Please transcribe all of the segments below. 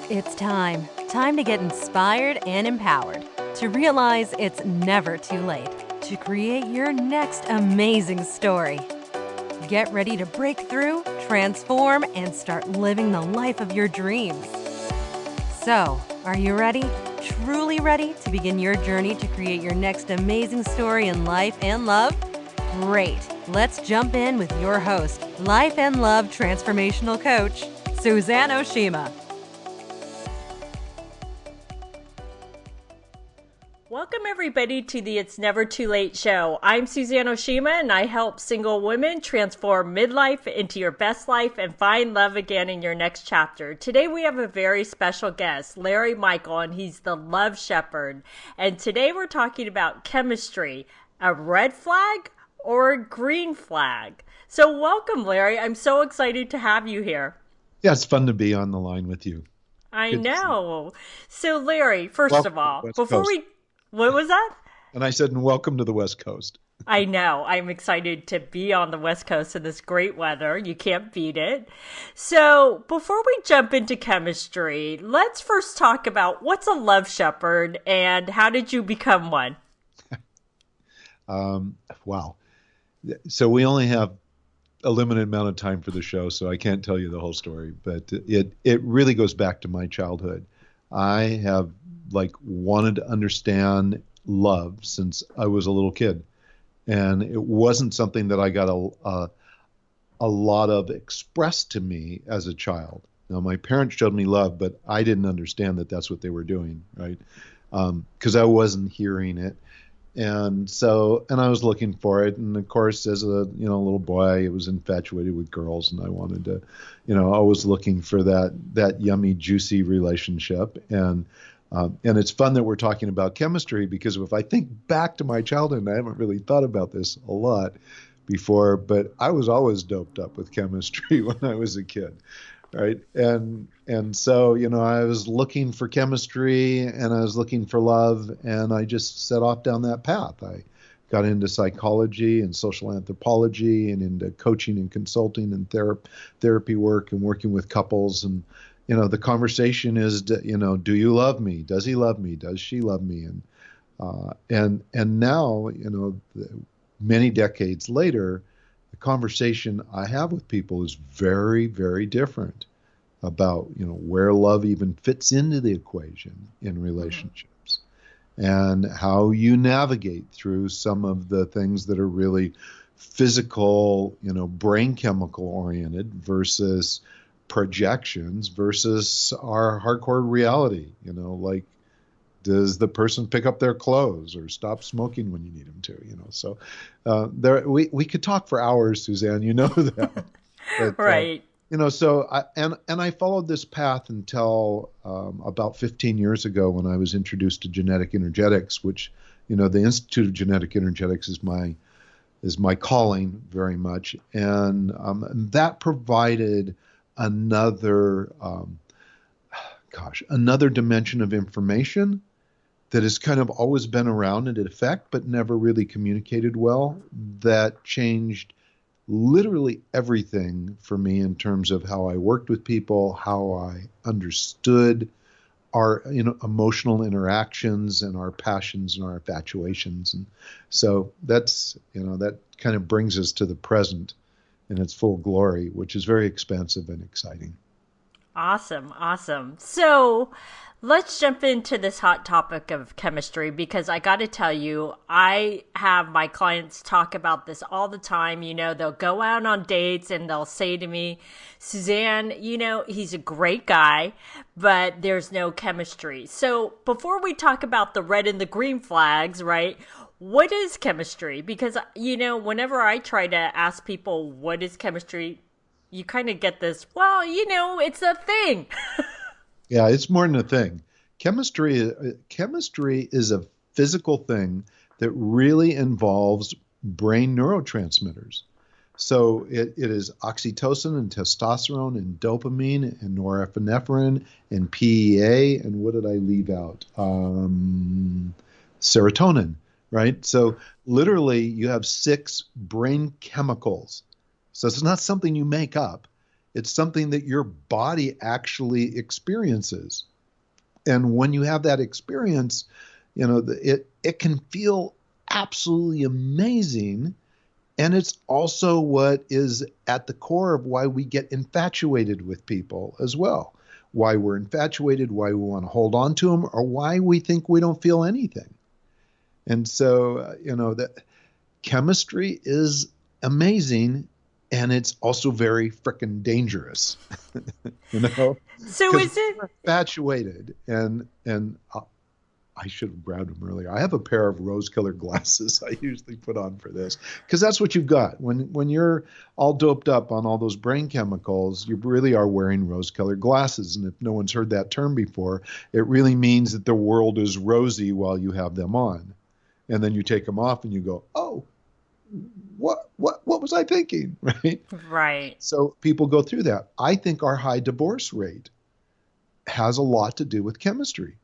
It's time. Time to get inspired and empowered. To realize it's never too late to create your next amazing story. Get ready to break through, transform, and start living the life of your dreams. So, are you ready? Truly ready to begin your journey to create your next amazing story in life and love? Great. Let's jump in with your host, Life and Love Transformational Coach, Suzanne Oshima. Welcome, everybody, to the It's Never Too Late show. I'm Suzanne Oshima, and I help single women transform midlife into your best life and find love again in your next chapter. Today, we have a very special guest, Larry Michael, and he's the Love Shepherd. And today, we're talking about chemistry, a red flag or a green flag. So welcome, Larry. I'm so excited to have you here. Yeah, it's fun to be on the line with you. I know. So, Larry, first Welcome of all, to the West before Coast. What was that? And I said, and welcome to the West Coast. I know. I'm excited to be on the West Coast in this great weather. You can't beat it. So before we jump into chemistry, let's first talk about what's a love shepherd and how did you become one? Wow. So we only have a limited amount of time for the show, so I can't tell you the whole story, but it really goes back to my childhood. I have wanted to understand love since I was a little kid. And it wasn't something that I got a lot of expressed to me as a child. Now, my parents showed me love, but I didn't understand that that's what they were doing, right? Because I wasn't hearing it. And I was looking for it. And of course, as a little boy, I was infatuated with girls, and I wanted to, I was looking for that yummy, juicy relationship. And it's fun that we're talking about chemistry, because if I think back to my childhood, and I haven't really thought about this a lot before, but I was always doped up with chemistry when I was a kid, right? And so, I was looking for chemistry and I was looking for love, and I just set off down that path. I got into psychology and social anthropology and into coaching and consulting and therapy work and working with couples. And the conversation is, do you love me? Does he love me? Does she love me? And now, many decades later, the conversation I have with people is very, very different about, where love even fits into the equation in relationships and how you navigate through some of the things that are really physical, brain chemical oriented versus projections versus our hardcore reality, does the person pick up their clothes or stop smoking when you need them to, so we could talk for hours, Suzanne, that. But, right. So I followed this path until about 15 years ago when I was introduced to genetic energetics, which, the Institute of Genetic Energetics is my calling very much. And that provided another dimension of information that has kind of always been around in effect, but never really communicated well, that changed literally everything for me in terms of how I worked with people, how I understood our emotional interactions and our passions and our infatuations. And so that's, that kind of brings us to the present in its full glory, which is very expansive and exciting. Awesome. So let's jump into this hot topic of chemistry, because I got to tell you, I have my clients talk about this all the time. They'll go out on dates and they'll say to me, Suzanne, he's a great guy, but there's no chemistry. So before we talk about the red and the green flags, right? What is chemistry? Because, whenever I try to ask people what is chemistry, you kind of get this, well, it's a thing. Yeah, it's more than a thing. Chemistry is a physical thing that really involves brain neurotransmitters. So it is oxytocin and testosterone and dopamine and norepinephrine and PEA. And what did I leave out? Serotonin, right? So literally you have 6 brain chemicals. So it's not something you make up. It's something that your body actually experiences. And when you have that experience, it can feel absolutely amazing. And it's also what is at the core of why we get infatuated with people as well. Why we're infatuated, why we want to hold on to them, or why we think we don't feel anything. And so, that chemistry is amazing, and it's also very frickin' dangerous. So is it infatuated? And I should have grabbed them earlier. I have a pair of rose-colored glasses I usually put on for this, because that's what you've got when you're all doped up on all those brain chemicals. You really are wearing rose-colored glasses, and if no one's heard that term before, it really means that the world is rosy while you have them on, and then you take them off and you go, oh, what was I thinking, right? Right. So people go through that. I think our high divorce rate has a lot to do with chemistry,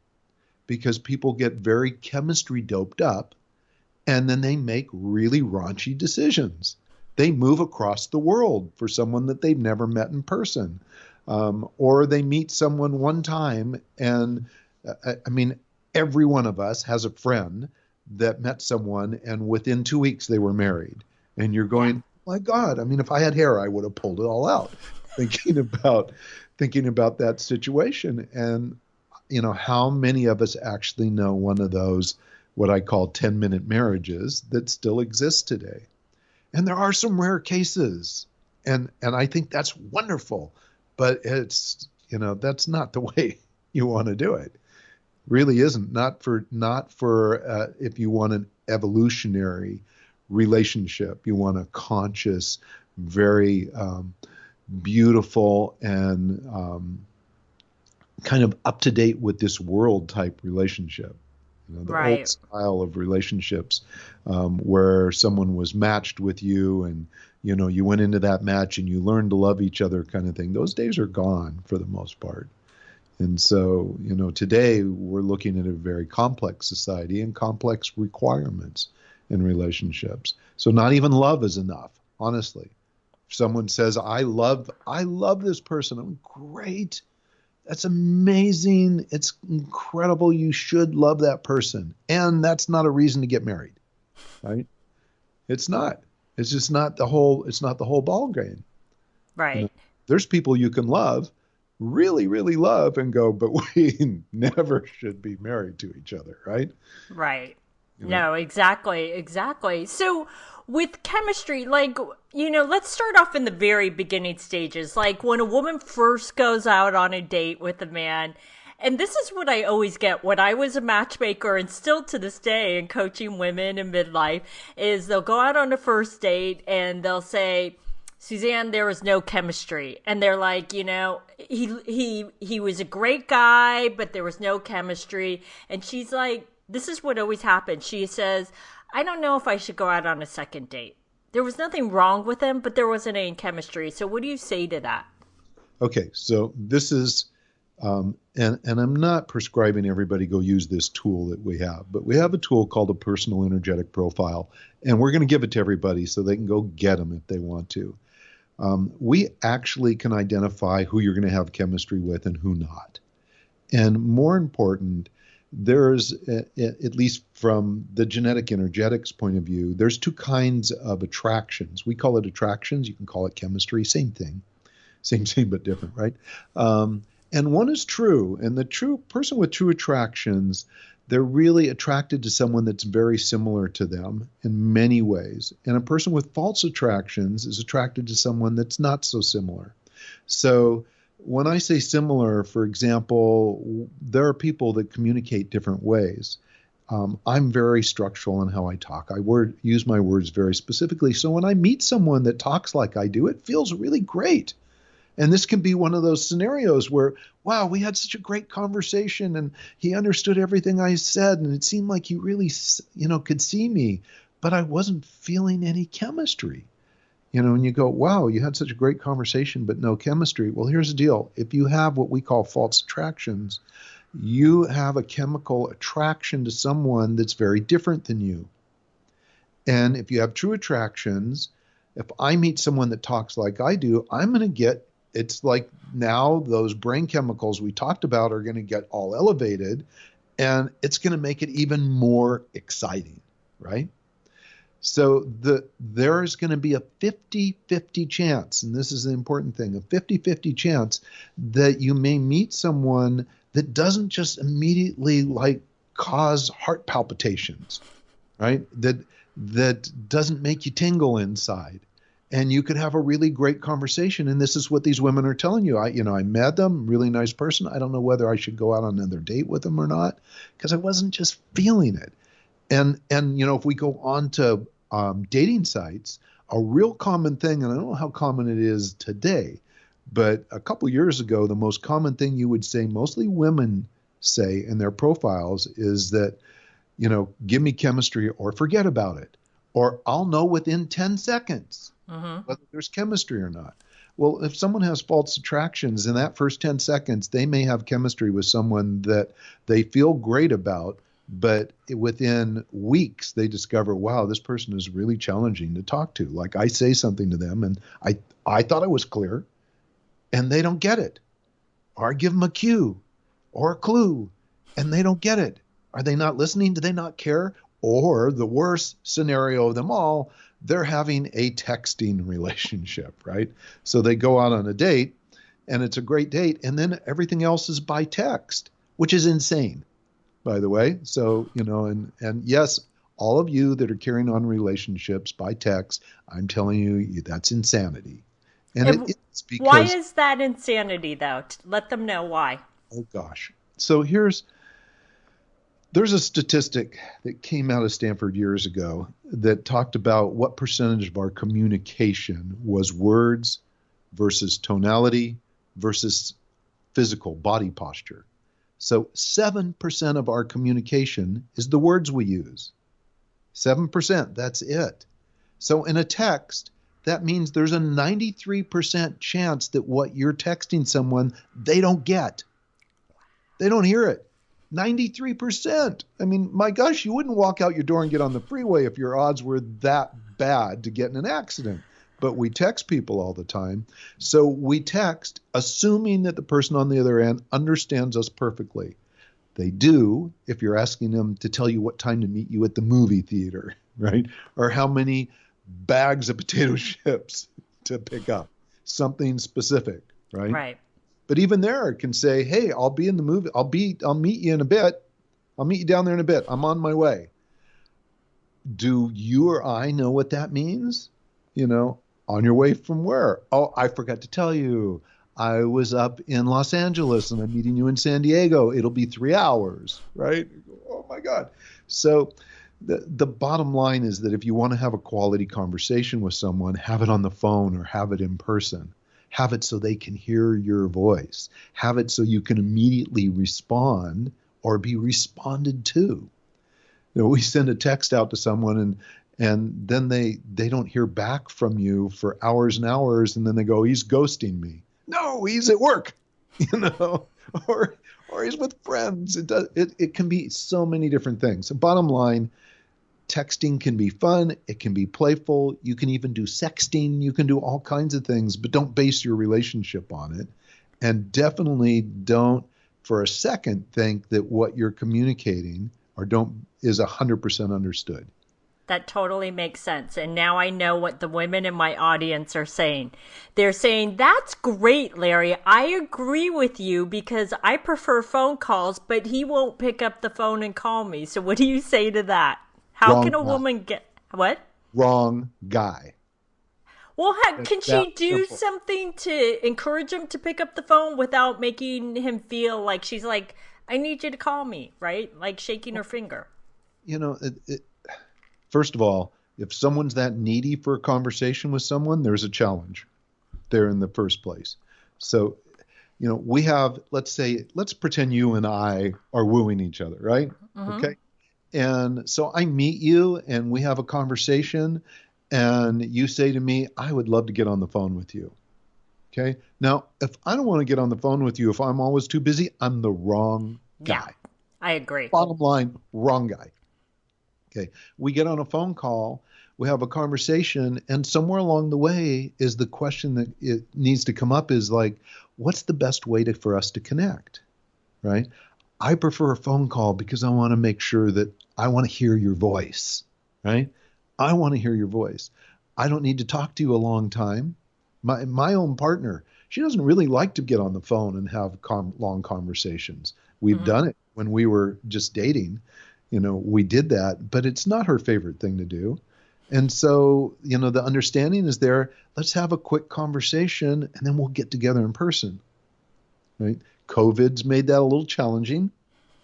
because people get very chemistry doped up, and then they make really raunchy decisions. They move across the world for someone that they've never met in person, or they meet someone one time, and I mean, every one of us has a friend that met someone, and within 2 weeks they were married. And you're going, oh my God, I mean, if I had hair, I would have pulled it all out, thinking about that situation. And, how many of us actually know one of those, what I call 10-minute marriages that still exist today? And there are some rare cases. And I think that's wonderful, but it's, that's not the way you want to do it. Really isn't. Not for if you want an evolutionary relationship. You want a conscious, very beautiful and kind of up to date with this world type relationship. The old style of relationships where someone was matched with you, and you went into that match and you learned to love each other, kind of thing. Those days are gone for the most part. And so, today we're looking at a very complex society and complex requirements in relationships. So not even love is enough, honestly. If someone says, I love this person, I'm great. That's amazing. It's incredible. You should love that person. And that's not a reason to get married, right? It's not. It's just not the whole ball game. Right. There's people you can love, really, really love, and go, but we never should be married to each other, right? Right. No, exactly. So with chemistry, let's start off in the very beginning stages. Like when a woman first goes out on a date with a man, and this is what I always get when I was a matchmaker, and still to this day in coaching women in midlife, is they'll go out on a first date and they'll say, Suzanne, there was no chemistry. And they're like, he was a great guy, but there was no chemistry. And she's like, this is what always happens. She says, I don't know if I should go out on a second date. There was nothing wrong with him, but there wasn't any chemistry. So what do you say to that? Okay, so this is, and I'm not prescribing everybody go use this tool that we have, but we have a tool called a personal energetic profile, and we're going to give it to everybody so they can go get them if they want to. We actually can identify who you're going to have chemistry with and who not. And more important, there's, at least from the genetic energetics point of view, there's two kinds of attractions. We call it attractions. You can call it chemistry. Same thing. Same but different, right? And one is true. And the true person with true attractions, they're really attracted to someone that's very similar to them in many ways. And a person with false attractions is attracted to someone that's not so similar. So when I say similar, for example, there are people that communicate different ways. I'm very structural in how I talk. I use my words very specifically. So when I meet someone that talks like I do, it feels really great. And this can be one of those scenarios where, wow, we had such a great conversation and he understood everything I said. And it seemed like he really, could see me, but I wasn't feeling any chemistry. And you go, wow, you had such a great conversation, but no chemistry. Well, here's the deal. If you have what we call false attractions, you have a chemical attraction to someone that's very different than you. And if you have true attractions, if I meet someone that talks like I do, I'm going to get it's like now those brain chemicals we talked about are going to get all elevated, and it's going to make it even more exciting, right? So there's going to be a 50-50 chance, and this is the important thing, a 50-50 chance that you may meet someone that doesn't just immediately like cause heart palpitations, right? That doesn't make you tingle inside. And you could have a really great conversation. And this is what these women are telling you. I met them, really nice person. I don't know whether I should go out on another date with them or not, because I wasn't just feeling it. And if we go on to dating sites, a real common thing, and I don't know how common it is today, but a couple years ago, the most common thing you would say, mostly women say in their profiles, is that, give me chemistry or forget about it, or I'll know within 10 seconds whether there's chemistry or not. Well, if someone has false attractions, in that first 10 seconds, they may have chemistry with someone that they feel great about, but within weeks, they discover, wow, this person is really challenging to talk to. Like I say something to them, and I thought it was clear, and they don't get it. Or I give them a cue or a clue, and they don't get it. Are they not listening? Do they not care? Or the worst scenario of them all, they're having a texting relationship, right? So they go out on a date, and it's a great date, and then everything else is by text, which is insane, by the way. So, and yes, all of you that are carrying on relationships by text, I'm telling you, that's insanity. And it's because, why is that insanity, though? Let them know why. Oh, gosh. So there's a statistic that came out of Stanford years ago that talked about what percentage of our communication was words versus tonality versus physical body posture. So 7% of our communication is the words we use. 7%, that's it. So in a text, that means there's a 93% chance that what you're texting someone, they don't get. They don't hear it. 93%. I mean, my gosh, you wouldn't walk out your door and get on the freeway if your odds were that bad to get in an accident. But we text people all the time. So we text assuming that the person on the other end understands us perfectly. They do if you're asking them to tell you what time to meet you at the movie theater, right? Or how many bags of potato chips to pick up. Something specific, right? Right. But even there, it can say, hey, I'll be in the movie. I'll meet you in a bit. I'll meet you down there in a bit. I'm on my way. Do you or I know what that means? On your way from where? Oh, I forgot to tell you. I was up in Los Angeles and I'm meeting you in San Diego. It'll be 3 hours, right? Oh my God. So the bottom line is that if you want to have a quality conversation with someone, have it on the phone or have it in person. Have it so they can hear your voice. Have it so you can immediately respond or be responded to. We send a text out to someone and then they don't hear back from you for hours and hours, and then they go, he's ghosting me. No, he's at work, or he's with friends. It can be so many different things. So bottom line, texting can be fun. It can be playful. You can even do sexting. You can do all kinds of things, but don't base your relationship on it. And definitely don't for a second think that what you're communicating is 100% understood. That totally makes sense. And now I know what the women in my audience are saying. They're saying, that's great, Larry. I agree with you because I prefer phone calls, but he won't pick up the phone and call me. So what do you say to that? How can a woman get what? Wrong guy. Well, can she do something to encourage him to pick up the phone without making him feel like she's like, I need you to call me, right? Like shaking her finger. First of all, if someone's that needy for a conversation with someone, there's a challenge there in the first place. So, we have, let's pretend you and I are wooing each other, right? Mm-hmm. Okay. And so I meet you and we have a conversation and you say to me, I would love to get on the phone with you. Okay. Now, if I don't want to get on the phone with you, if I'm always too busy, I'm the wrong guy. Yeah, I agree. Bottom line, wrong guy. Okay. We get on a phone call. we have a conversation, and somewhere along the way is the question that it needs to come up is like, what's the best way for us to connect, right? I prefer a phone call because I want to make sure that I want to hear your voice, right? I want to hear your voice. I don't need to talk to you a long time. My own partner, she doesn't really like to get on the phone and have long conversations. We've done it when we were just dating. We did that, but it's not her favorite thing to do. And so, the understanding is there. Let's have a quick conversation and then we'll get together in person, right? COVID's made that a little challenging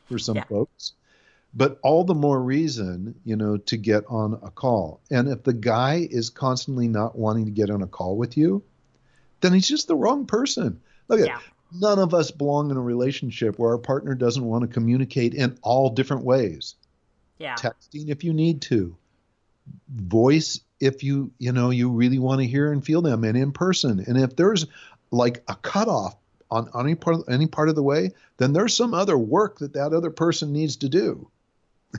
for some folks, but all the more reason, to get on a call. And if the guy is constantly not wanting to get on a call with you, then he's just the wrong person. Look at none of us belong in a relationship where our partner doesn't want to communicate in all different ways. Yeah. Texting if you need to. Voice if you really want to hear and feel them, and in person. And if there's like a cutoff on any part of the way, then there's some other work that other person needs to do,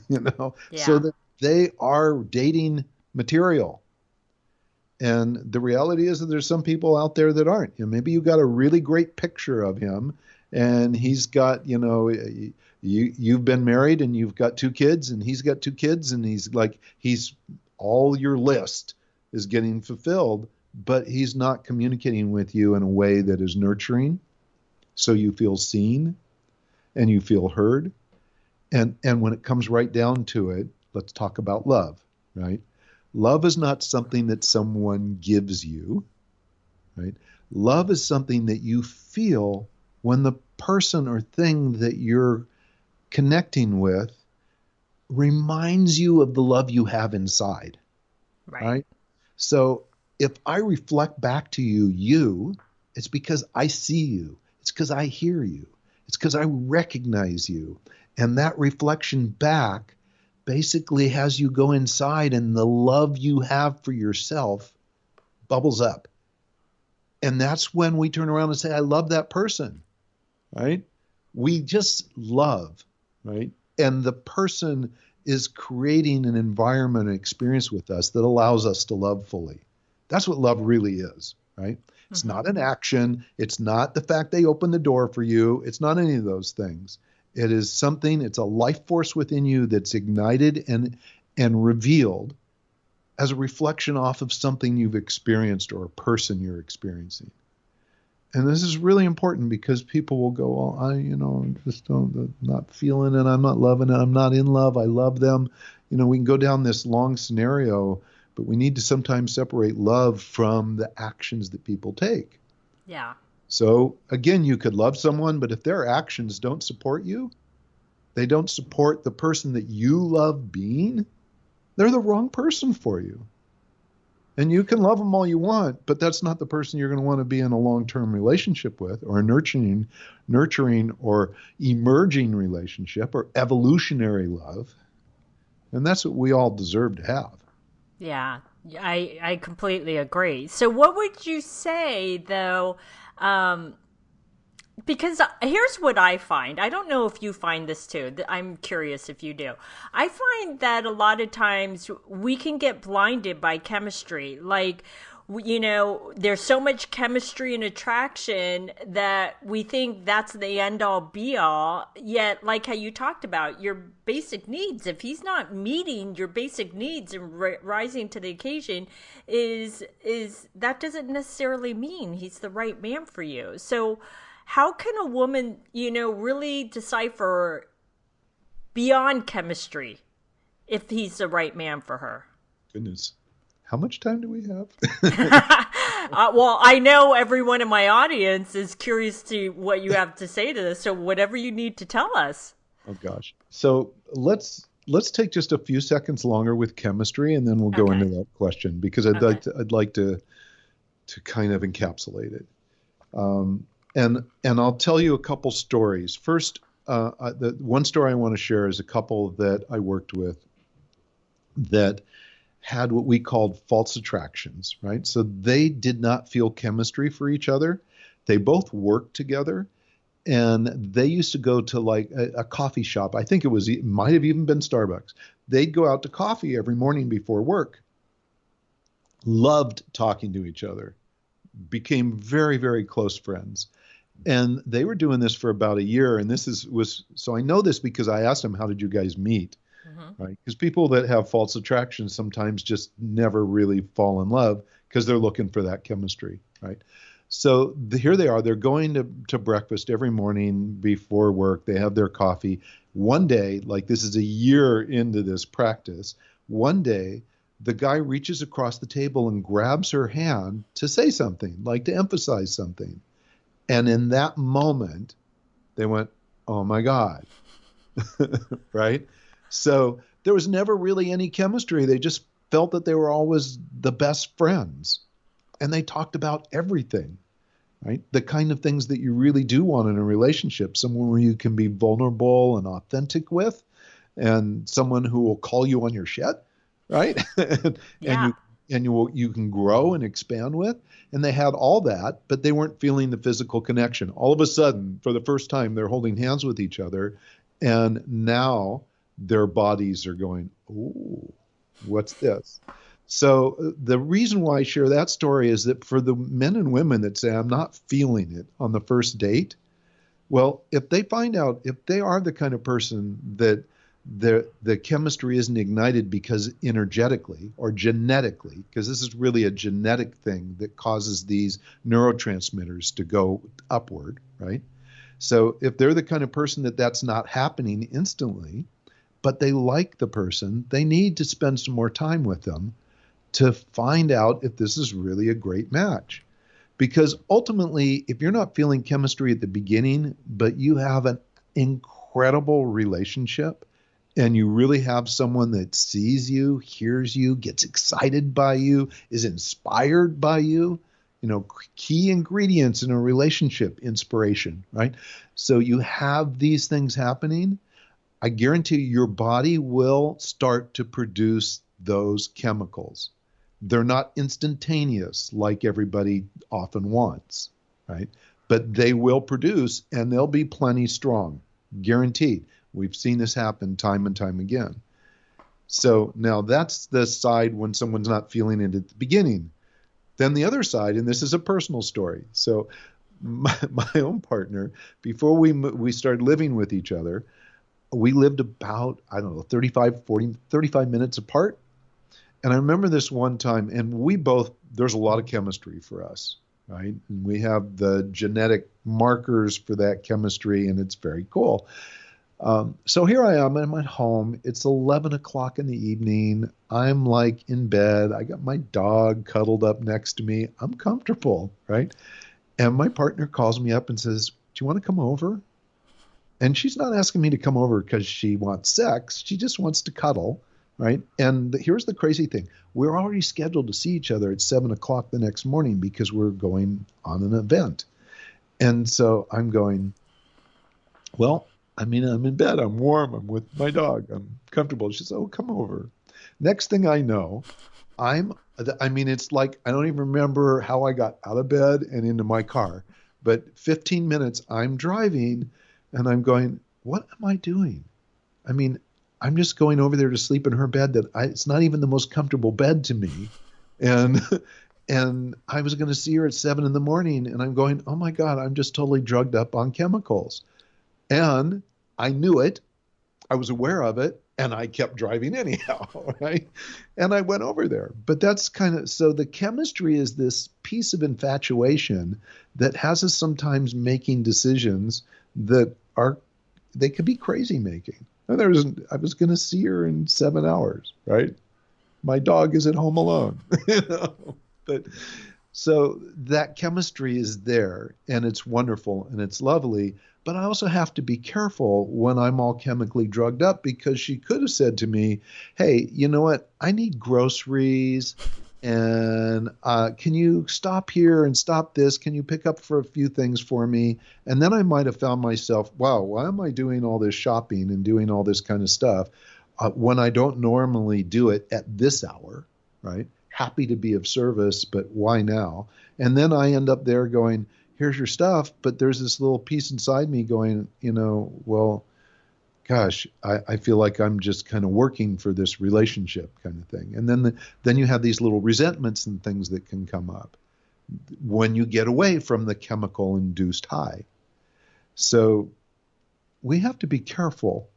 so that they are dating material. And the reality is that there's some people out there that aren't. Maybe you got a really great picture of him, and he's got, you've been married and you've got 2 kids, and he's got 2 kids, and he's all your list is getting fulfilled, but he's not communicating with you in a way that is nurturing, so you feel seen and you feel heard. And when it comes right down to it, let's talk about love, right? Love is not something that someone gives you, right? Love is something that you feel when the person or thing that you're connecting with reminds you of the love you have inside, right? So if I reflect back to you, it's because I see you. It's because I hear you. It's because I recognize you. And that reflection back basically has you go inside, and the love you have for yourself bubbles up. And that's when we turn around and say, I love that person, right? We just love, right? And the person is creating an environment, an experience with us that allows us to love fully. That's what love really is, right? It's not an action. It's not the fact they open the door for you. It's not any of those things. It is something, it's a life force within you that's ignited and revealed as a reflection off of something you've experienced or a person you're experiencing. And this is really important because people will go, I just not feeling it. I'm not loving it. I'm not in love. I love them. We can go down this long scenario, but we need to sometimes separate love from the actions that people take. Yeah. So again, you could love someone, but if their actions don't support you, they don't support the person that you love being, they're the wrong person for you. And you can love them all you want, but that's not the person you're going to want to be in a long-term relationship with, or a nurturing or emerging relationship, or evolutionary love. And that's what we all deserve to have. Yeah, I completely agree. So what would you say, though, because here's what I find. I don't know if you find this too. I'm curious if you do. I find that a lot of times we can get blinded by chemistry. Like, there's so much chemistry and attraction that we think that's the end all be all. Yet, like how you talked about your basic needs, if he's not meeting your basic needs and rising to the occasion, is that doesn't necessarily mean he's the right man for you. So how can a woman, really decipher beyond chemistry if he's the right man for her? Goodness. How much time do we have? Well, I know everyone in my audience is curious to what you have to say to this. So whatever you need to tell us. Oh, gosh. So let's take just a few seconds longer with chemistry, and then we'll go into that question, because I'd like to kind of encapsulate it. And I'll tell you a couple stories. First, the one story I want to share is a couple that I worked with that had what we called false attractions, right? So they did not feel chemistry for each other. They both worked together, and they used to go to like a coffee shop. I think it might have even been Starbucks. They'd go out to coffee every morning before work, loved talking to each other, became very, very close friends. And they were doing this for about a year. And so I know this because I asked them, how did you guys meet? Right? Because people that have false attraction sometimes just never really fall in love because they're looking for that chemistry, right? So here they are. They're going to breakfast every morning before work. They have their coffee. One day, like this is a year into this practice, one day the guy reaches across the table and grabs her hand to say something, like to emphasize something. And in that moment, they went, oh my God, right? So there was never really any chemistry. They just felt that they were always the best friends. And they talked about everything, right? The kind of things that you really do want in a relationship, someone where you can be vulnerable and authentic with, and someone who will call you on your shit, right? Yeah. and you can grow and expand with. And they had all that, but they weren't feeling the physical connection. All of a sudden, for the first time, they're holding hands with each other. And now their bodies are going, ooh, what's this? So the reason why I share that story is that for the men and women that say, I'm not feeling it on the first date, well, if they find out, if they are the kind of person that the chemistry isn't ignited because energetically or genetically, because this is really a genetic thing that causes these neurotransmitters to go upward, right? So if they're the kind of person that's not happening instantly, but they like the person, they need to spend some more time with them to find out if this is really a great match. Because ultimately, if you're not feeling chemistry at the beginning, but you have an incredible relationship and you really have someone that sees you, hears you, gets excited by you, is inspired by you, key ingredients in a relationship, inspiration, right? So you have these things happening. I guarantee your body will start to produce those chemicals. They're not instantaneous like everybody often wants, right? But they will produce, and they'll be plenty strong, guaranteed. We've seen this happen time and time again. So now that's the side when someone's not feeling it at the beginning. Then the other side, and this is a personal story. So my own partner, before we started living with each other, we lived about, 35 minutes apart. And I remember this one time, and there's a lot of chemistry for us, right? And we have the genetic markers for that chemistry, and it's very cool. So here I am, I'm at home. It's 11 o'clock in the evening. I'm like in bed. I got my dog cuddled up next to me. I'm comfortable, right? And my partner calls me up and says, do you want to come over? And she's not asking me to come over because she wants sex. She just wants to cuddle, right? And here's the crazy thing. We're already scheduled to see each other at 7 o'clock the next morning because we're going on an event. And so I'm going, well, I'm in bed. I'm warm. I'm with my dog. I'm comfortable. She says, oh, come over. Next thing I know, it's like I don't even remember how I got out of bed and into my car. But 15 minutes, I'm driving, and I'm going, what am I doing? I'm just going over there to sleep in her bed it's not even the most comfortable bed to me. And I was going to see her at 7 in the morning, and I'm going, oh my God, I'm just totally drugged up on chemicals. And I knew it. I was aware of it, and I kept driving anyhow, right? And I went over there. But that's so the chemistry is this piece of infatuation that has us sometimes making decisions that they could be crazy making. And I was going to see her in 7 hours, right? My dog is at home alone, But so that chemistry is there, and it's wonderful and it's lovely. But I also have to be careful when I'm all chemically drugged up, because she could have said to me, hey, you know what? I need groceries, and can you stop here and stop this? Can you pick up for a few things for me? And then I might have found myself, wow, why am I doing all this shopping and doing all this kind of stuff when I don't normally do it at this hour, right? Happy to be of service, but why now? And then I end up there going, here's your stuff, but there's this little piece inside me going, well, gosh, I feel like I'm just kind of working for this relationship kind of thing. And then you have these little resentments and things that can come up when you get away from the chemical induced high. So we have to be careful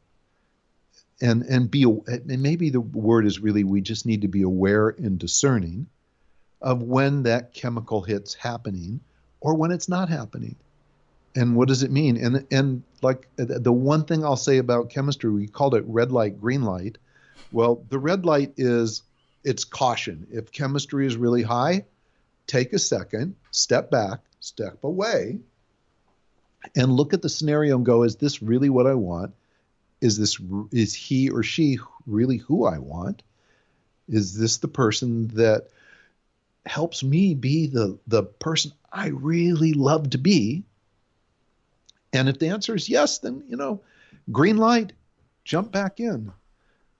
and maybe the word is really, we just need to be aware and discerning of when that chemical hit's happening or when it's not happening. And what does it mean? And like the one thing I'll say about chemistry, we called it red light, green light. Well, the red light it's caution. If chemistry is really high, take a second, step back, step away, and look at the scenario and go, is this really what I want? Is he or she really who I want? Is this the person that helps me be the person I really love to be? And if the answer is yes, then, green light, jump back in.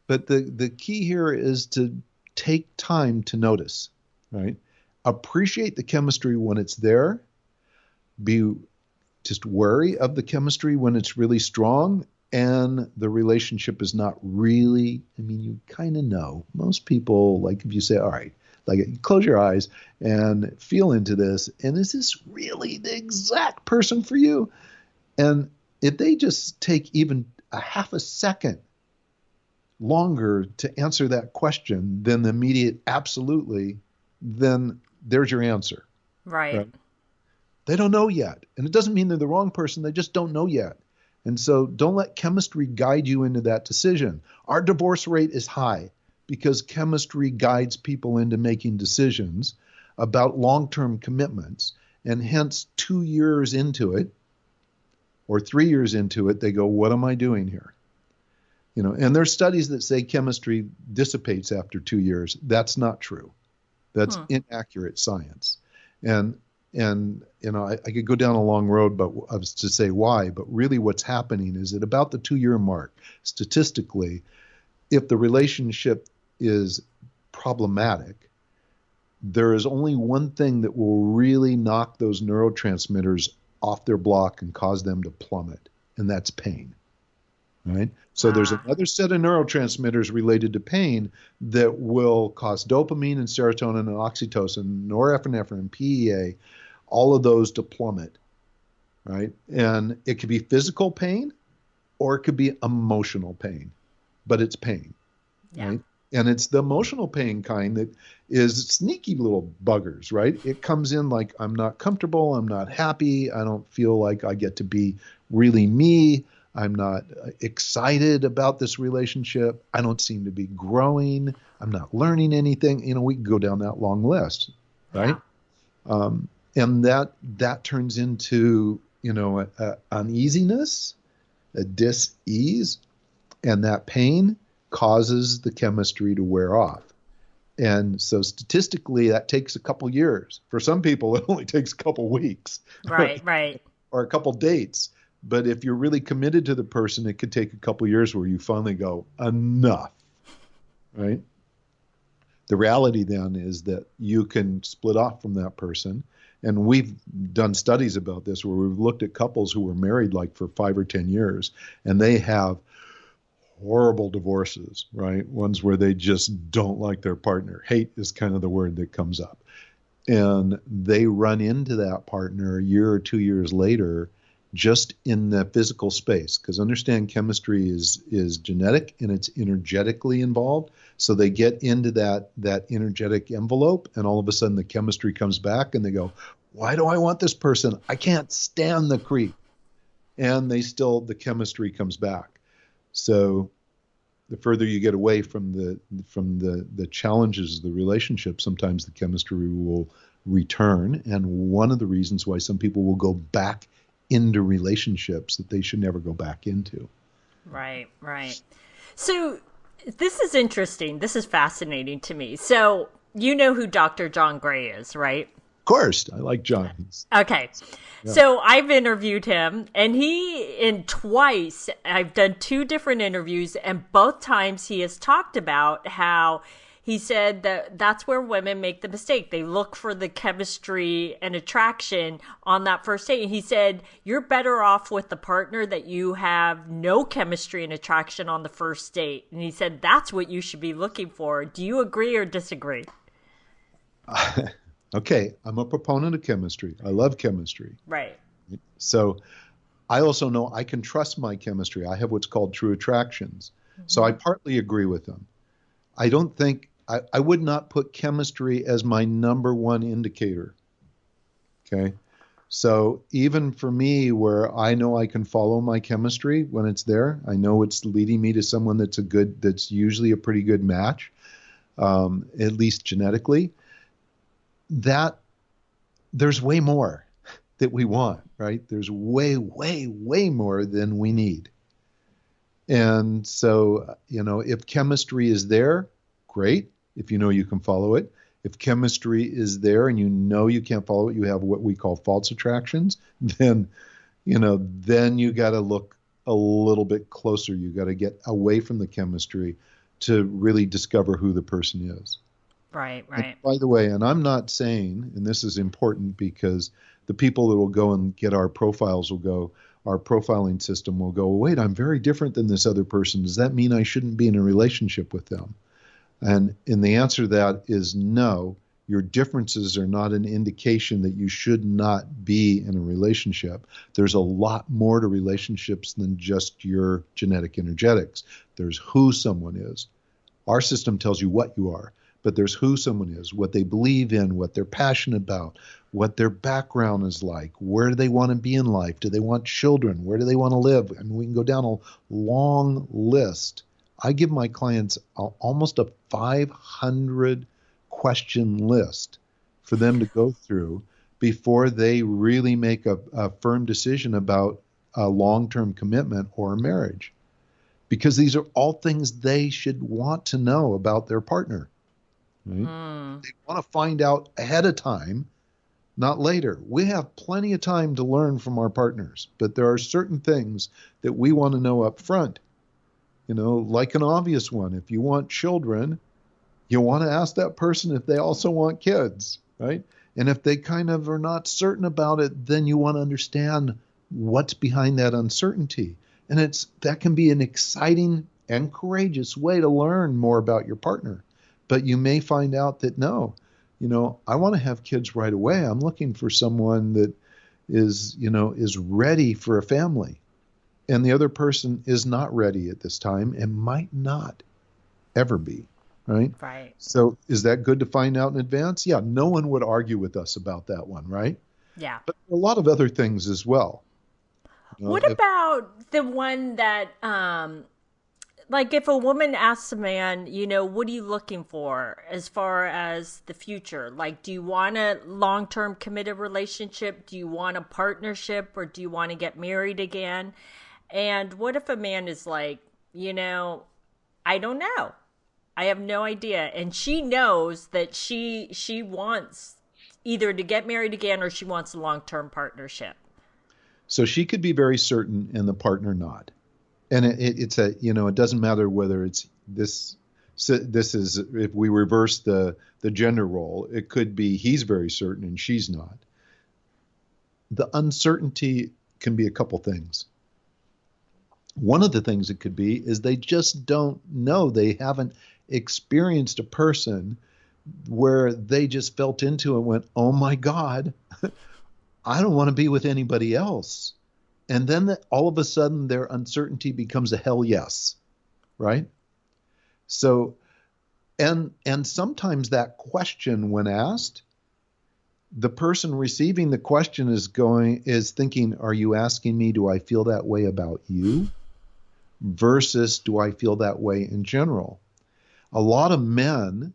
But the key here is to take time to notice, right? Appreciate the chemistry when it's there. Be just wary of the chemistry when it's really strong and the relationship is not really, you kind of know. Most people, like if you say, all right, like close your eyes and feel into this, and is this really the exact person for you? And if they just take even a half a second longer to answer that question than the immediate absolutely, then there's your answer. Right. They don't know yet. And it doesn't mean they're the wrong person. They just don't know yet. And so don't let chemistry guide you into that decision. Our divorce rate is high because chemistry guides people into making decisions about long-term commitments. And hence 2 years into it or 3 years into it, they go, what am I doing here? And there's studies that say chemistry dissipates after 2 years. That's not true. That's inaccurate science. And I could go down a long road, but to say why. But really, what's happening is at about the 2-year mark, statistically, if the relationship is problematic, there is only one thing that will really knock those neurotransmitters off their block and cause them to plummet, and that's pain. Right? So there's another set of neurotransmitters related to pain that will cause dopamine and serotonin and oxytocin, norepinephrine, PEA, all of those to plummet, right? And it could be physical pain or it could be emotional pain, but it's pain, right? And it's the emotional pain kind that is sneaky little buggers, right? It comes in like, I'm not comfortable, I'm not happy, I don't feel like I get to be really me, I'm not excited about this relationship. I don't seem to be growing. I'm not learning anything. We can go down that long list, right? Yeah. And that turns into, uneasiness, a dis-ease, and that pain causes the chemistry to wear off. And so statistically, that takes a couple years. For some people, it only takes a couple weeks. Right. Or a couple dates. But if you're really committed to the person, it could take a couple years where you finally go, enough, right? The reality then is that you can split off from that person. And we've done studies about this where we've looked at couples who were married like for 5 or 10 years, and they have horrible divorces, right? Ones where they just don't like their partner. Hate is kind of the word that comes up. And they run into that partner a year or 2 years later just in the physical space, because understand chemistry is genetic and it's energetically involved. So they get into that energetic envelope, and all of a sudden the chemistry comes back and they go, why do I want this person? I can't stand the creep. And the chemistry comes back. So the further you get away from the challenges of the relationship, sometimes the chemistry will return. And one of the reasons why some people will go back into relationships that they should never go back into. Right. So this is interesting. This is fascinating to me. So you know who Dr. John Gray is, right? Of course. I like John. Okay. Yeah. So I've interviewed him, and twice I've done 2 different interviews, and both times he has talked about how he said that that's where women make the mistake. They look for the chemistry and attraction on that first date. And he said, you're better off with the partner that you have no chemistry and attraction on the first date. And he said, that's what you should be looking for. Do you agree or disagree? Okay, I'm a proponent of chemistry. I love chemistry. Right. So I also know I can trust my chemistry. I have what's called true attractions. So I partly agree with them. I don't think, I would not put chemistry as my number one indicator. Okay. So even for me, where I know I can follow my chemistry when it's there, I know it's leading me to someone that's usually a pretty good match, at least genetically, that there's way more that we want, right? There's way, way, way more than we need. And so, if chemistry is there, great. If you know you can follow it. If chemistry is there and you can't follow it, you have what we call false attractions, then you got to look a little bit closer. You got to get away from the chemistry to really discover who the person is. Right. And by the way, and I'm not saying, and this is important because the people that will go and get our profiles our profiling system will go, wait, I'm very different than this other person. Does that mean I shouldn't be in a relationship with them? And the answer to that is no. Your differences are not an indication that you should not be in a relationship. There's a lot more to relationships than just your genetic energetics. There's who someone is. Our system tells you what you are, but there's who someone is, what they believe in, what they're passionate about, what their background is like, where do they want to be in life? Do they want children? Where do they want to live? And we can go down a long list. I give my clients almost a 500 question list for them to go through before they really make a firm decision about a long-term commitment or a marriage. Because these are all things they should want to know about their partner. Right? They want to find out ahead of time, not later. We have plenty of time to learn from our partners, but there are certain things that we want to know up front. Like an obvious one, if you want children, you want to ask that person if they also want kids, right? And if they kind of are not certain about it, then you want to understand what's behind that uncertainty. And that can be an exciting and courageous way to learn more about your partner. But you may find out that no, I want to have kids right away. I'm looking for someone that is ready for a family. And the other person is not ready at this time and might not ever be, right? Right. So is that good to find out in advance? Yeah, no one would argue with us about that one, right? Yeah. But a lot of other things as well. What about the one that, like if a woman asks a man, what are you looking for as far as the future? Like, do you want a long-term committed relationship? Do you want a partnership, or do you want to get married again? And what if a man is like, I don't know. I have no idea. And she knows that she wants either to get married again or she wants a long-term partnership. So she could be very certain and the partner not. And it doesn't matter whether it's this. So this is, if we reverse the gender role, it could be he's very certain and she's not. The uncertainty can be a couple things. One of the things it could be is they just don't know. They haven't experienced a person where they just felt into it and went, oh my God, I don't want to be with anybody else. And then all of a sudden their uncertainty becomes a hell yes, right? So, and sometimes that question when asked, the person receiving the question is thinking, are you asking me, do I feel that way about you? Versus, do I feel that way in general? A lot of men,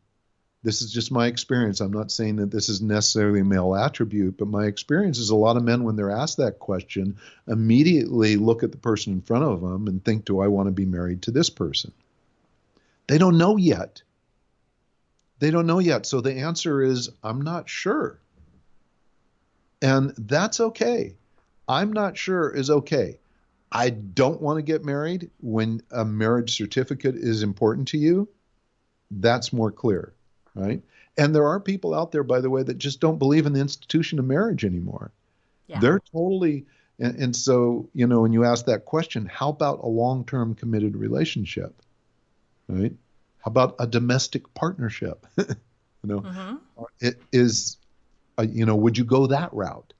this is just my experience. I'm not saying that this is necessarily a male attribute, but my experience is a lot of men, when they're asked that question, immediately look at the person in front of them and think, do I want to be married to this person? They don't know yet. They don't know yet. So the answer is, I'm not sure. And that's okay. I'm not sure is okay. I don't want to get married when a marriage certificate is important to you. That's more clear, right? And there are people out there, by the way, that just don't believe in the institution of marriage anymore. Yeah. They're totally, and so, you know, when you ask that question, how about a long-term committed relationship, right? How about a domestic partnership? You know, it is, you know, would you go that route?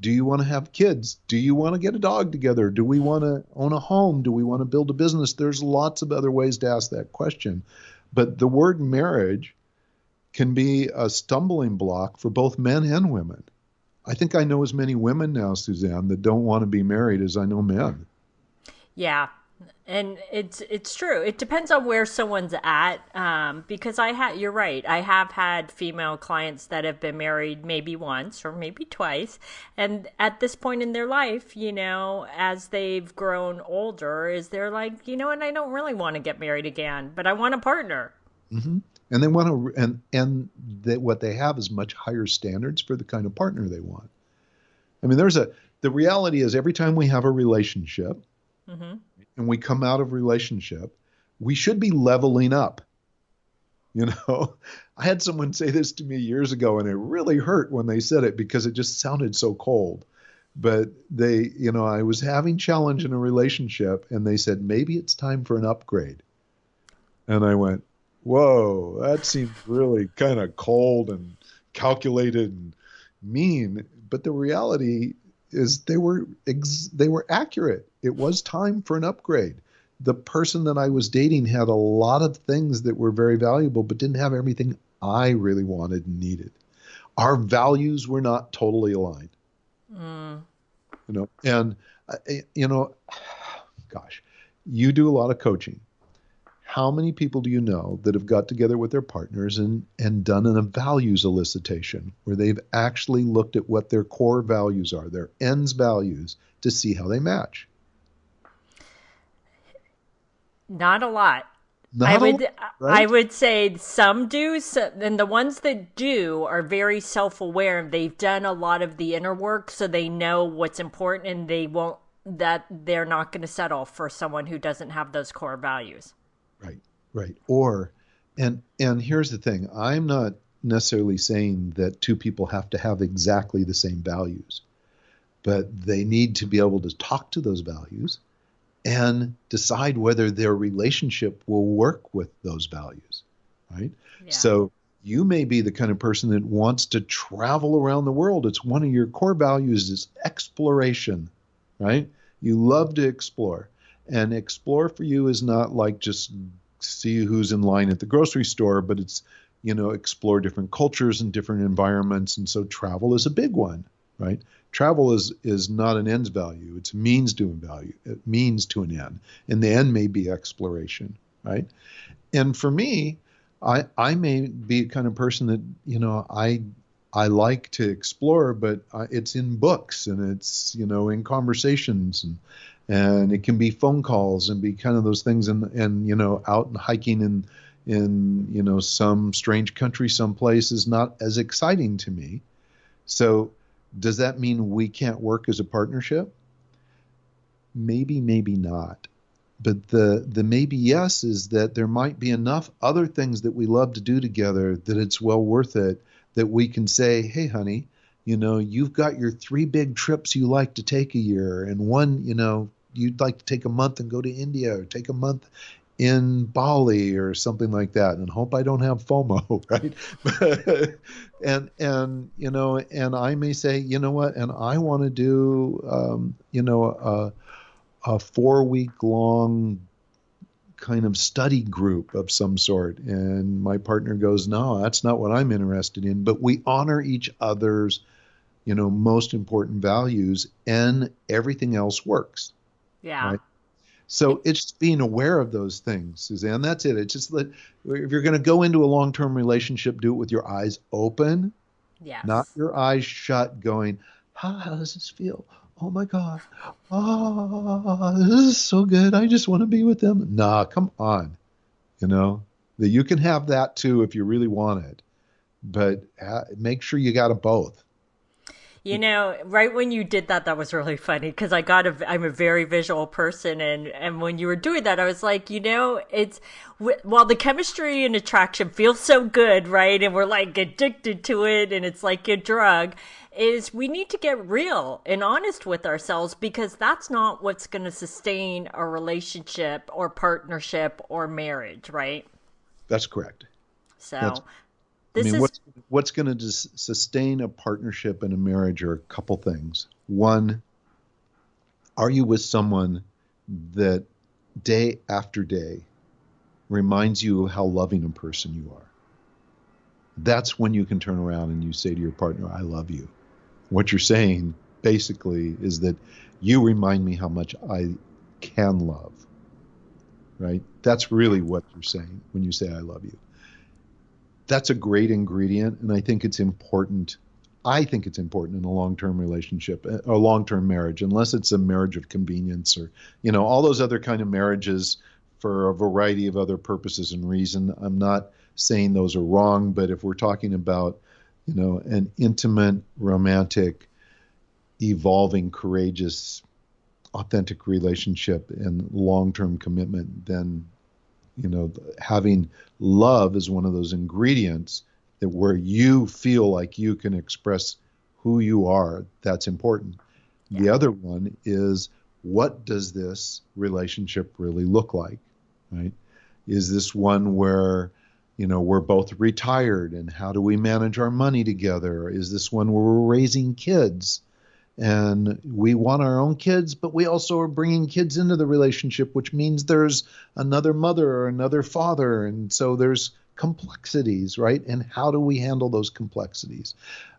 Do you want to have kids? Do you want to get a dog together? Do we want to own a home? Do we want to build a business? There's lots of other ways to ask that question. But the word marriage can be a stumbling block for both men and women. I think I know as many women now, Suzanne, that don't want to be married as I know men. Yeah. And it's true. It depends on where someone's at, because you're right. I have had female clients that have been married maybe once or maybe twice, and at this point in their life, you know, as they've grown older, they're like, you know what, I don't really want to get married again, but I want a partner. Mm-hmm. And they want to, and what they have is much higher standards for the kind of partner they want. I mean, the reality is every time we have a relationship, and we come out of relationship, we should be leveling up. You know, I had someone say this to me years ago, and it really hurt when they said it because it just sounded so cold. But you know, I was having challenge in a relationship, and they said, maybe it's time for an upgrade. And I went, whoa, that seems really kind of cold and calculated and mean. But the reality is they were accurate. It was time for an upgrade. The person that I was dating had a lot of things that were very valuable, but didn't have everything I really wanted and needed. Our values were not totally aligned. You know, and you know, gosh, you do a lot of coaching. How many people do you know that have got together with their partners and done a values elicitation where they've actually looked at what their core values are, their ends values, to see how they match? Not a lot. Right? I would say some do, and the ones that do are very self-aware. They've done a lot of the inner work, so they know what's important, and they're not going to settle for someone who doesn't have those core values. Right. And here's the thing. I'm not necessarily saying that two people have to have exactly the same values, but they need to be able to talk to those values and decide whether their relationship will work with those values, right? Yeah. So you may be the kind of person that wants to travel around the world. It's one of your core values is exploration, right? You love to explore. And explore for you is not like just see who's in line at the grocery store, but it's, you know, explore different cultures and different environments. And so travel is a big one, right? Travel is not an ends value. It's a means to a value. It means to an end. And the end may be exploration, right? And for me, I may be a kind of person that, you know, I like to explore, but it's in books and it's, you know, in conversations and it can be phone calls and be kind of those things and you know, out and hiking in you know, some strange country someplace is not as exciting to me. So does that mean we can't work as a partnership? Maybe not. But the maybe yes is that there might be enough other things that we love to do together that it's well worth it, that we can say, hey, honey, you know, you've got your 3 big trips you like to take a year, and one, you know, you'd like to take a month and go to India or take a month in Bali or something like that, and hope I don't have FOMO, right? and you know, and I may say, you know what, and I want to do, you know, a 4-week-long kind of study group of some sort, and my partner goes, no, that's not what I'm interested in. But we honor each other's, you know, most important values, and everything else works. Yeah. Right? So it's just being aware of those things, Suzanne. That's it. It's just that if you're going to go into a long-term relationship, do it with your eyes open, not your eyes shut, going, how does this feel? Oh my God. Oh, this is so good. I just want to be with them. Nah, come on. You know, that you can have that too if you really want it, but make sure you got them both. You know, right when you did that, that was really funny because I'm a very visual person, and when you were doing that, I was like, you know, while the chemistry and attraction feels so good, right, and we're like addicted to it, and it's like a drug, is we need to get real and honest with ourselves because that's not what's going to sustain a relationship or partnership or marriage, right? That's correct. So That's, I this mean, is what's going to sustain a partnership and a marriage are a couple things. One, are you with someone that day after day reminds you of how loving a person you are? That's when you can turn around and you say to your partner, I love you. What you're saying basically is that you remind me how much I can love, right? That's really what you're saying when you say I love you. That's a great ingredient, and I think it's important. I think it's important in a long-term relationship, a long-term marriage, unless it's a marriage of convenience or, all those other kind of marriages for a variety of other purposes and reason. I'm not saying those are wrong, but if we're talking about, an intimate, romantic, evolving, courageous, authentic relationship and long-term commitment, then having love is one of those ingredients that where you feel like you can express who you are. That's important. Yeah. The other one is, what does this relationship really look like, right? Is this one where, we're both retired and how do we manage our money together? Is this one where we're raising kids and we want our own kids, but we also are bringing kids into the relationship, which means there's another mother or another father. And so there's complexities, right? And how do we handle those complexities?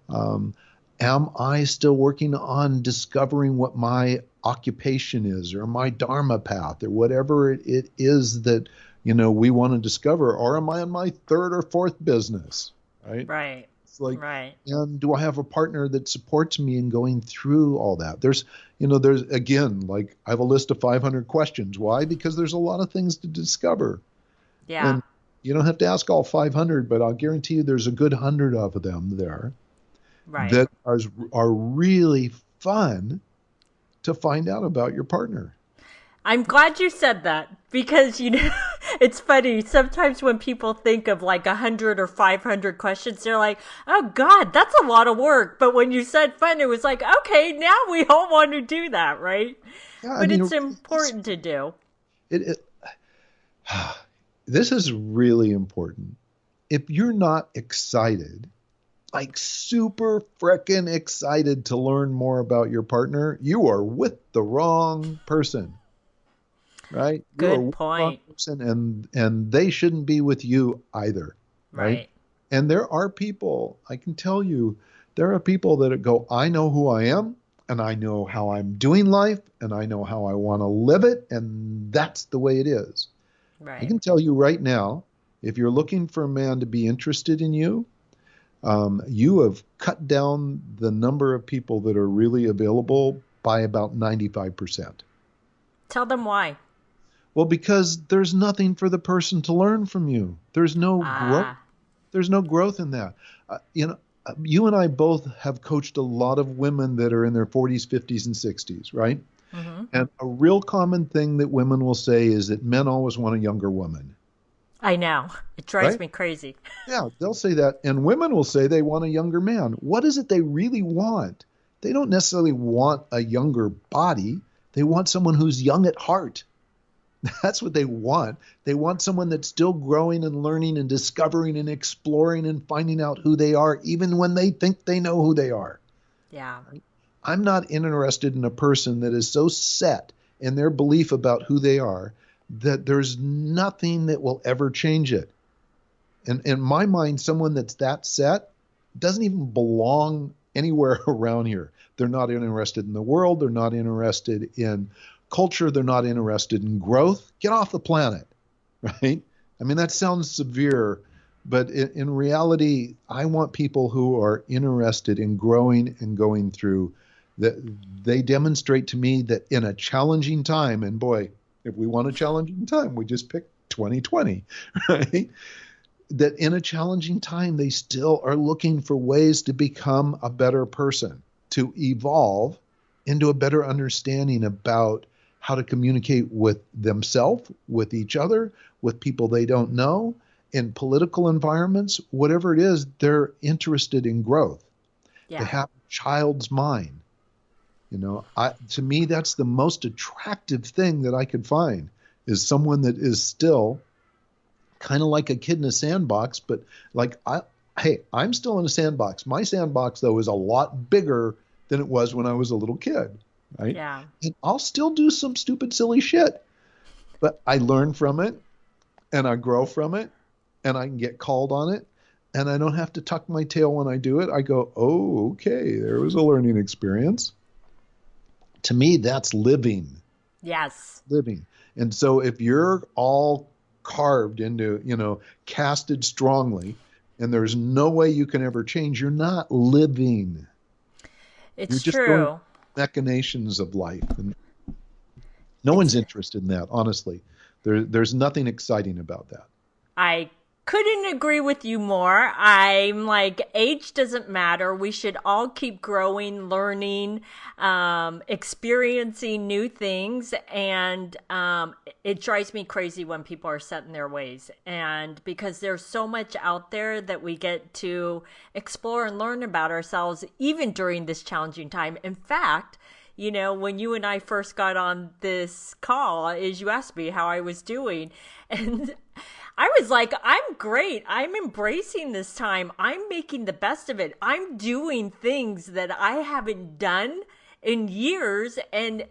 Am I still working on discovering what my occupation is or my dharma path or whatever it is that, we want to discover? Or am I in my third or fourth business, right? Right. It's like, right. And do I have a partner that supports me in going through all that? There's again, like I have a list of 500 questions. Why? Because there's a lot of things to discover. Yeah. And you don't have to ask all 500, but I'll guarantee you there's a good 100 of them there. Right. That are really fun to find out about your partner. I'm glad you said that because, it's funny. Sometimes when people think of like 100 or 500 questions, they're like, oh God, that's a lot of work. But when you said fun, it was like, okay, now we all want to do that, right? Yeah, but it's important to do. This is really important. If you're not excited, like super frickin' excited to learn more about your partner, you are with the wrong person. Right? Good point. And they shouldn't be with you either. Right? And there are people, I can tell you, there are people that go, I know who I am, and I know how I'm doing life, and I know how I want to live it, and that's the way it is. Right. I can tell you right now, if you're looking for a man to be interested in you, you have cut down the number of people that are really available by about 95%. Tell them why. Well, because there's nothing for the person to learn from you. There's no growth. There's no growth in that. You and I both have coached a lot of women that are in their 40s, 50s, and 60s, right? Mm-hmm. And a real common thing that women will say is that men always want a younger woman. I know. It drives me crazy. Yeah, they'll say that. And women will say they want a younger man. What is it they really want? They don't necessarily want a younger body. They want someone who's young at heart. That's what they want. They want someone that's still growing and learning and discovering and exploring and finding out who they are, even when they think they know who they are. Yeah. I'm not interested in a person that is so set in their belief about who they are that there's nothing that will ever change it. And in my mind, someone that's that set doesn't even belong anywhere around here. They're not interested in the world. They're not interested in culture. They're not interested in growth. Get off the planet, right? I mean, that sounds severe, but in reality, I want people who are interested in growing and going through. That they demonstrate to me that in a challenging time, and boy, if we want a challenging time, we just pick 2020, right? That in a challenging time, they still are looking for ways to become a better person, to evolve into a better understanding about how to communicate with themselves, with each other, with people they don't know, in political environments, whatever it is, they're interested in growth. They Yeah. have a child's mind. To me, that's the most attractive thing that I could find, is someone that is still kind of like a kid in a sandbox, but like, I'm still in a sandbox. My sandbox, though, is a lot bigger than it was when I was a little kid, right? Yeah. And I'll still do some stupid, silly shit, but I learn from it and I grow from it and I can get called on it. And I don't have to tuck my tail when I do it. I go, oh, okay, there was a learning experience. To me, that's living. Yes. Living. And so if you're all carved into, casted strongly, and there's no way you can ever change, you're not living. You're It's just true. going machinations of life. And no one's interested in that, honestly. There's nothing exciting about that. I couldn't agree with you more. I'm like, age doesn't matter. We should all keep growing, learning, experiencing new things. And it drives me crazy when people are set in their ways. And because there's so much out there that we get to explore and learn about ourselves, even during this challenging time. In fact, when you and I first got on this call, is you asked me how I was doing. And I was like, I'm great. I'm embracing this time. I'm making the best of it. I'm doing things that I haven't done in years. And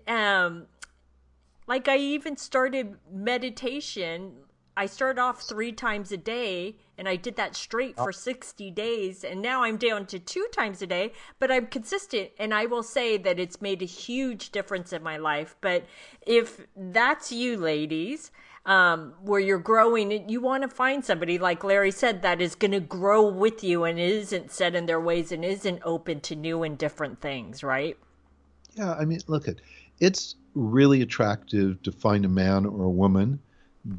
like, I even started meditation. I started off 3 times a day, and I did that straight for 60 days. And now I'm down to 2 times a day, but I'm consistent. And I will say that it's made a huge difference in my life. But if that's you, ladies, where you're growing, you want to find somebody, like Larry said, that is going to grow with you and isn't set in their ways and isn't open to new and different things, right? Yeah, I mean, look, it's really attractive to find a man or a woman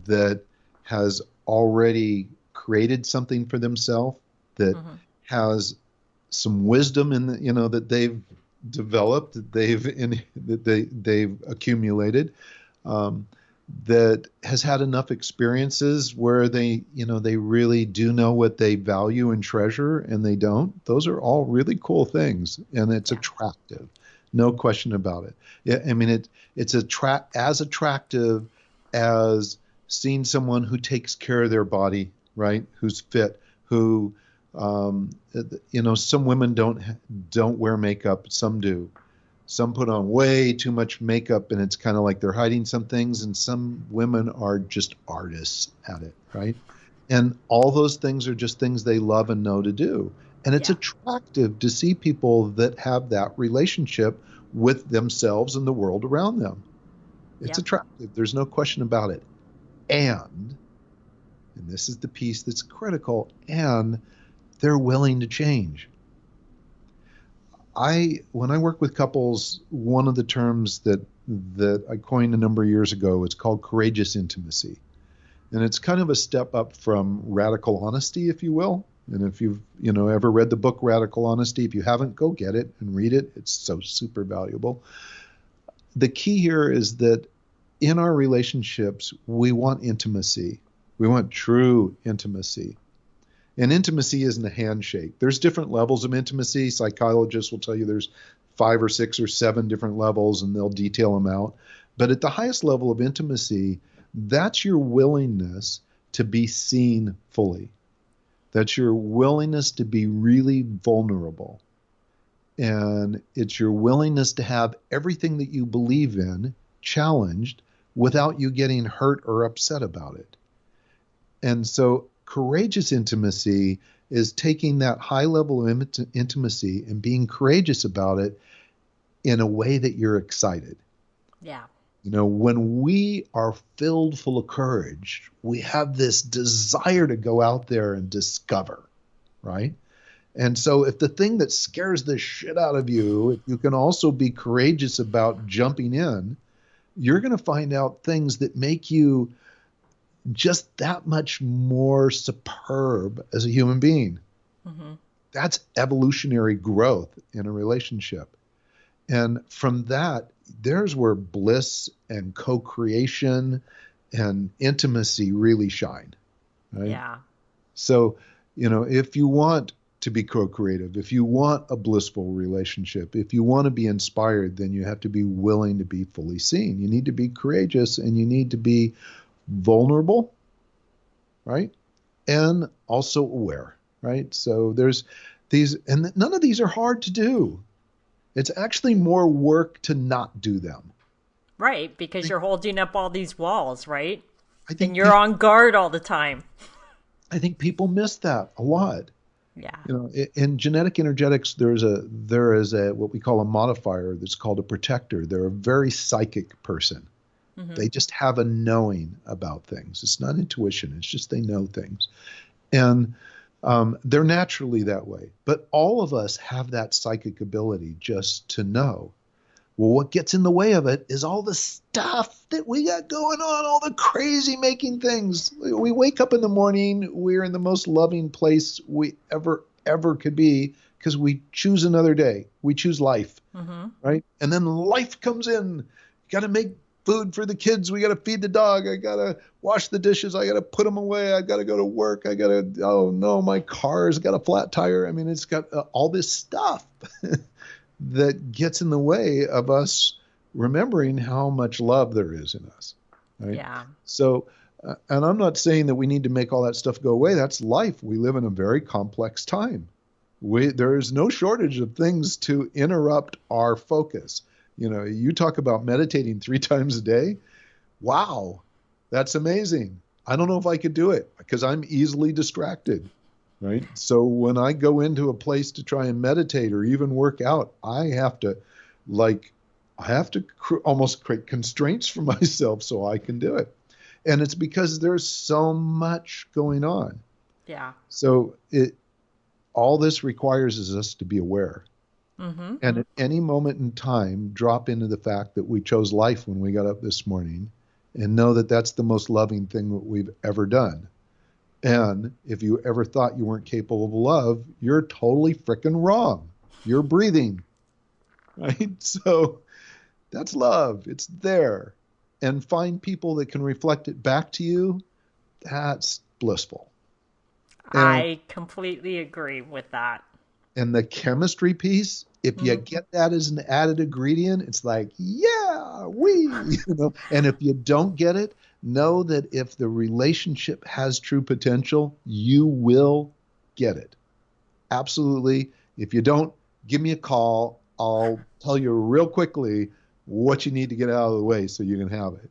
that has already created something for themselves, that has some wisdom in that they've developed, that they've accumulated, that has had enough experiences where they really do know what they value and treasure, and they don't. Those are all really cool things, and it's attractive, no question about it. Yeah, I mean, it's as attractive as seeing someone who takes care of their body, right? Who's fit, who, some women don't wear makeup, some do. Some put on way too much makeup, and it's kind of like they're hiding some things, and some women are just artists at it, right? And all those things are just things they love and know to do. And it's attractive to see people that have that relationship with themselves and the world around them. It's attractive. There's no question about it. And this is the piece that's critical, and they're willing to change. When I work with couples, one of the terms that I coined a number of years ago, it's called courageous intimacy. And it's kind of a step up from radical honesty, if you will. And if you've ever read the book Radical Honesty, if you haven't, go get it and read it. It's so super valuable. The key here is that in our relationships, we want intimacy. We want true intimacy. And intimacy isn't a handshake. There's different levels of intimacy. Psychologists will tell you there's 5 or 6 or 7 different levels, and they'll detail them out. But at the highest level of intimacy, that's your willingness to be seen fully. That's your willingness to be really vulnerable. And it's your willingness to have everything that you believe in challenged without you getting hurt or upset about it. And so courageous intimacy is taking that high level of intimacy and being courageous about it in a way that you're excited. Yeah. When we are filled full of courage, we have this desire to go out there and discover, right? And so if the thing that scares the shit out of you, if you can also be courageous about jumping in, you're going to find out things that make you just that much more superb as a human being. Mm-hmm. That's evolutionary growth in a relationship. And from that, there's where bliss and co-creation and intimacy really shine, right? Yeah. So, if you want to be co-creative, if you want a blissful relationship, if you want to be inspired, then you have to be willing to be fully seen. You need to be courageous and you need to be vulnerable, right? And also aware, right? So there's these, and none of these are hard to do. It's actually more work to not do them. Right, because you're holding up all these walls, right? I think And you're on guard all the time. I think people miss that a lot. Yeah. In genetic energetics, there is a what we call a modifier that's called a protector. They're a very psychic person. Mm-hmm. They just have a knowing about things. It's not intuition. It's just they know things. And they're naturally that way. But all of us have that psychic ability just to know. Well, what gets in the way of it is all the stuff that we got going on, all the crazy making things. We wake up in the morning, we're in the most loving place we ever could be because we choose another day. We choose life, right? And then life comes in. You got to make food for the kids. We got to feed the dog. I got to wash the dishes. I got to put them away. I got to go to work. Oh no, my car's got a flat tire. I mean, it's got all this stuff that gets in the way of us remembering how much love there is in us. Right? Yeah. So, and I'm not saying that we need to make all that stuff go away. That's life. We live in a very complex time. There is no shortage of things to interrupt our focus. You talk about meditating 3 times a day. Wow, that's amazing. I don't know if I could do it because I'm easily distracted. Right. So when I go into a place to try and meditate or even work out, I have to almost create constraints for myself so I can do it. And it's because there's so much going on. Yeah. So all this requires is us to be aware. Mm-hmm. And at any moment in time, drop into the fact that we chose life when we got up this morning and know that that's the most loving thing that we've ever done. And if you ever thought you weren't capable of love, you're totally freaking wrong. You're breathing, right? So that's love. It's there. And find people that can reflect it back to you. That's blissful. I completely agree with that. And the chemistry piece, if you get that as an added ingredient, it's like, yeah, and if you don't get it, know that if the relationship has true potential, you will get it. Absolutely. If you don't, give me a call. I'll tell you real quickly what you need to get out of the way so you can have it.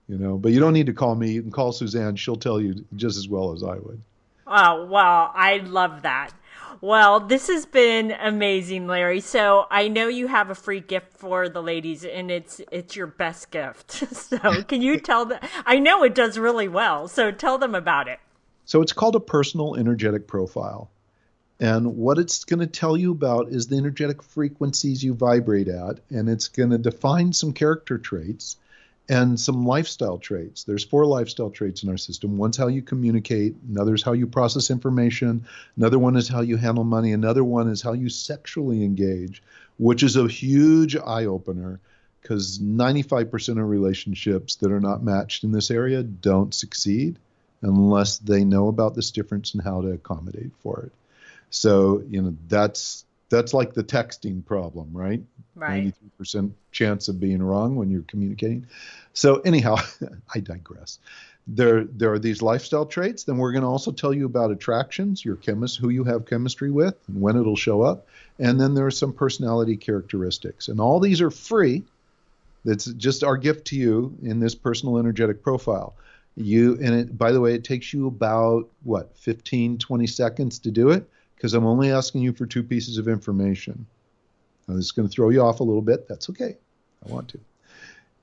But you don't need to call me. You can call Suzanne. She'll tell you just as well as I would. Oh, wow. I love that. Well, this has been amazing, Larry. So I know you have a free gift for the ladies, and it's your best gift. So can you tell them? I know it does really well, so tell them about it. So it's called a personal energetic profile. And what it's going to tell you about is the energetic frequencies you vibrate at, and it's going to define some character traits and some lifestyle traits. There's 4 lifestyle traits in our system. One's how you communicate. Another's how you process information. Another one is how you handle money. Another one is how you sexually engage, which is a huge eye-opener because 95% of relationships that are not matched in this area don't succeed unless they know about this difference and how to accommodate for it. So, that's like the texting problem, right? Right. 93% chance of being wrong when you're communicating. So anyhow, I digress. There are these lifestyle traits. Then we're going to also tell you about attractions, your who you have chemistry with, and when it'll show up. And then there are some personality characteristics. And all these are free. That's just our gift to you in this personal energetic profile. By the way, it takes you about, 15, 20 seconds to do it, because I'm only asking you for 2 pieces of information. Now, this is going to throw you off a little bit. That's okay. I want to.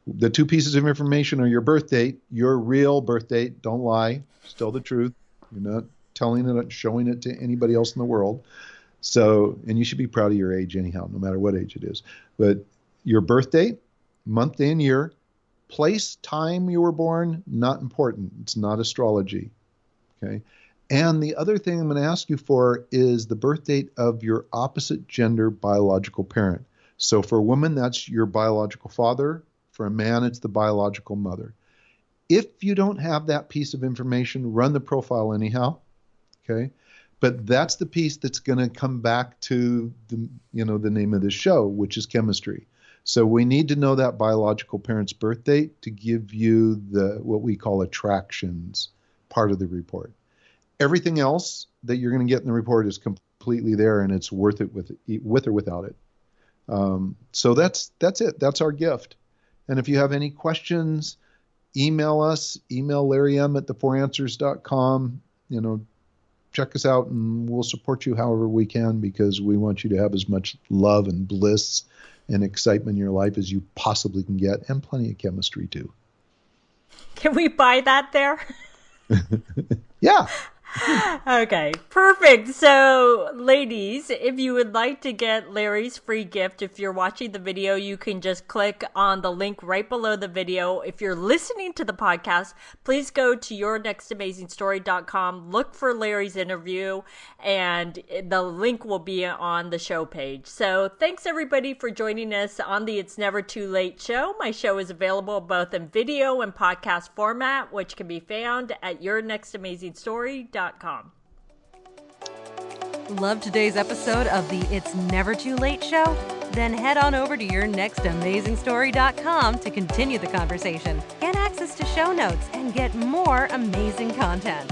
The 2 pieces of information are your birth date, your real birth date. Don't lie. Tell the truth. You're not telling it, showing it to anybody else in the world. So, and you should be proud of your age anyhow, no matter what age it is. But your birth date, month, day, and year, place, time you were born, not important. It's not astrology. Okay. And the other thing I'm going to ask you for is the birth date of your opposite gender biological parent. So for a woman, that's your biological father. For a man, it's the biological mother. If you don't have that piece of information, run the profile anyhow, okay? But that's the piece that's going to come back to the name of this show, which is chemistry. So we need to know that biological parent's birth date to give you what we call attractions part of the report. Everything else that you're going to get in the report is completely there, and it's worth it with or without it. So that's it. That's our gift. And if you have any questions, email us. Email Larry M at the4answers.com. Check us out, and we'll support you however we can, because we want you to have as much love and bliss and excitement in your life as you possibly can get, and plenty of chemistry too. Can we buy that there? Yeah. Okay, perfect. So, ladies, if you would like to get Larry's free gift, if you're watching the video, you can just click on the link right below the video. If you're listening to the podcast, please go to yournextamazingstory.com, look for Larry's interview, and the link will be on the show page. So, thanks everybody for joining us on the It's Never Too Late show. My show is available both in video and podcast format, which can be found at yournextamazingstory.com. Love today's episode of the It's Never Too Late show? Then head on over to yournextamazingstory.com to continue the conversation, get access to show notes, and get more amazing content.